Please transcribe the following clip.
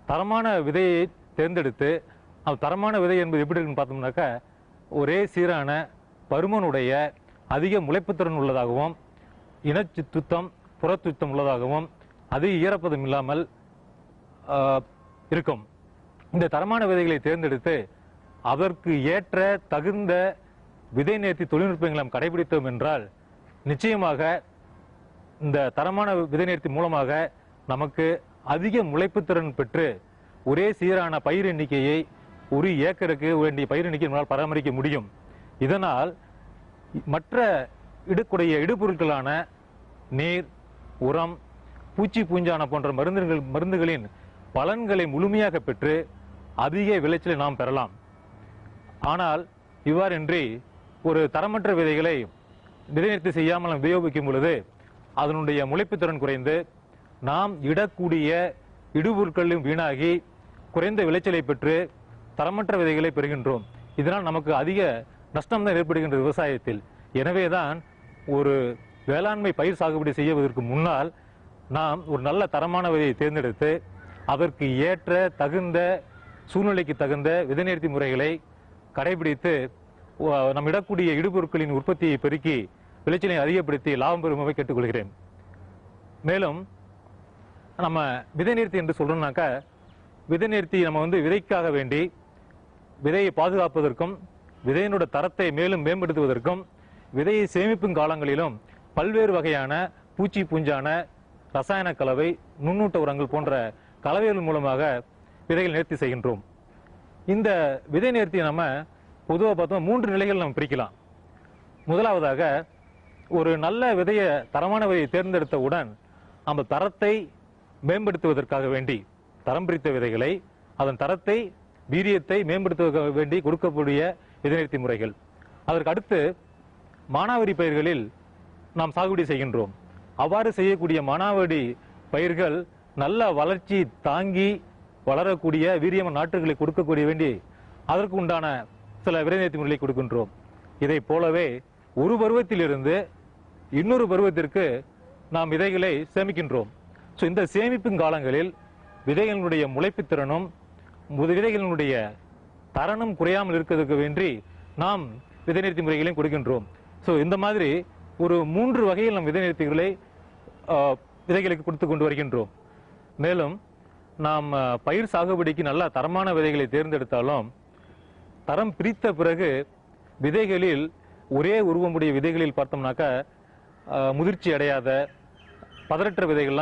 தரமான விதையை தேர்ந்தெடுத்து, அந்த தரமான விதை என்பது எப்படி இருக்குன்னு பார்த்தோம்னாக்கா, ஒரே சீரான பருமனுடைய அதிக முளைப்புத்திறன் உள்ளதாகவும், இனச்சுத்தம் புறச்சுத்தம் உள்ளதாகவும், அதிக ஈரப்பதம் இல்லாமல் இருக்கும். இந்த தரமான விதைகளை தேர்ந்தெடுத்து அதற்கு ஏற்ற தகுந்த விதை நேர்த்தி தொழில்நுட்பங்களை நாம் கடைபிடித்தோம் என்றால் நிச்சயமாக இந்த தரமான விதை நேர்த்தி மூலமாக நமக்கு அதிக முளைப்புத்திறன் பெற்று ஒரே சீரான பயிர் எண்ணிக்கையை ஒரு ஏக்கருக்கு வேண்டிய பயிர் எண்ணிக்கை பராமரிக்க முடியும். இதனால் மற்ற இடுபொருட்களான நீர், உரம், பூச்சி பூஞ்சான போன்ற மருந்துகளின் பலன்களை முழுமையாக பெற்று அதிக விளைச்சலை நாம் பெறலாம். ஆனால் இவ்வாறின்றி ஒரு தரமற்ற விதைகளை விதை நேர்த்தி செய்யாமல் உபயோகிக்கும் பொழுது அதனுடைய முளைப்புத்திறன் குறைந்து நாம் இடக்கூடிய இடுபொருட்களும் வீணாகி குறைந்த விளைச்சலை பெற்று தரமற்ற விதைகளை பெறுகின்றோம். இதனால் நமக்கு அதிக நஷ்டம் தான் ஏற்படுகின்ற விவசாயத்தில். எனவேதான் ஒரு வேளாண்மை பயிர் சாகுபடி செய்வதற்கு முன்னால் நாம் ஒரு நல்ல தரமான விதையை தேர்ந்தெடுத்து அதற்கு ஏற்ற தகுந்த சூழ்நிலைக்கு தகுந்த விதை நேர்த்தி முறைகளை கடைபிடித்து நம் இடக்கூடிய இடுபொருட்களின் உற்பத்தியை பெருக்கி விளைச்சலை அதிகப்படுத்தி லாபம் பெறுமாறு கேட்டுக்கொள்கிறேன். மேலும் நம்ம விதை நேர்த்தி என்று சொல்றோம்னாக்கா, விதை நேர்த்தி நம்ம விதைக்காக வேண்டி விதையை பாதுகாப்பதற்கும் விதையினோட தரத்தை மேலும் மேம்படுத்துவதற்கும் விதையை சேமிப்பும் காலங்களிலும் பல்வேறு வகையான பூச்சி பூஞ்சான ரசாயன கலவை, நுண்ணூட்ட உரங்கள் போன்ற கலவைகள் மூலமாக விதைகள் நேர்த்தி செய்கின்றோம். இந்த விதை நேர்த்தியை நம்ம பொதுவாக பார்த்தோம் 3 நிலைகள் நம்ம பிரிக்கலாம். முதலாவதாக ஒரு நல்ல விதையை, தரமான விதையை தேர்ந்தெடுத்தவுடன் அந்த தரத்தை மேம்படுத்துவதற்காக வேண்டி தரம் பிரித்த விதைகளை, அதன் தரத்தை, வீரியத்தை மேம்படுத்துவதற்காக வேண்டி கொடுக்கக்கூடிய விதை நேர்த்தி முறைகள். அதற்கு அடுத்து மானாவாரி பயிர்களில் நாம் சாகுபடி செய்கின்றோம். அவ்வாறு செய்யக்கூடிய மானாவாரி பயிர்கள் நல்ல வளர்ச்சி தாங்கி வளரக்கூடிய வீரியமான நாற்றுகளை கொடுக்கக்கூடிய வேண்டி அதற்கு உண்டான சில விதை நேர்த்தி முறைகளை கொடுக்கின்றோம். இதை போலவே ஒரு பருவத்திலிருந்து இன்னொரு பருவத்திற்கு நாம் விதைகளை சேமிக்கின்றோம். இந்த சேமிப்பின் காலங்களில் விதைகளுடைய முளைப்புத்திறனும் விதைகளினுடைய தரனும் குறையாமல் இருக்கிறதுக்கு வேண்டி நாம் விதை நேர்த்தி முறைகளையும் கொடுக்கின்றோம். இந்த மாதிரி ஒரு 3 வகையில் நம் விதை நேர்த்திகளை விதைகளுக்கு கொடுத்து கொண்டு வருகின்றோம். மேலும் நாம் பயிர் சாகுபடிக்கு நல்ல தரமான விதைகளை தேர்ந்தெடுத்தாலும் தரம் பிரித்த பிறகு விதைகளில் ஒரே உருவமுடைய விதைகளில் பார்த்தோம்னாக்கா முதிர்ச்சி அடையாத பதரற்ற விதைகள்லாம்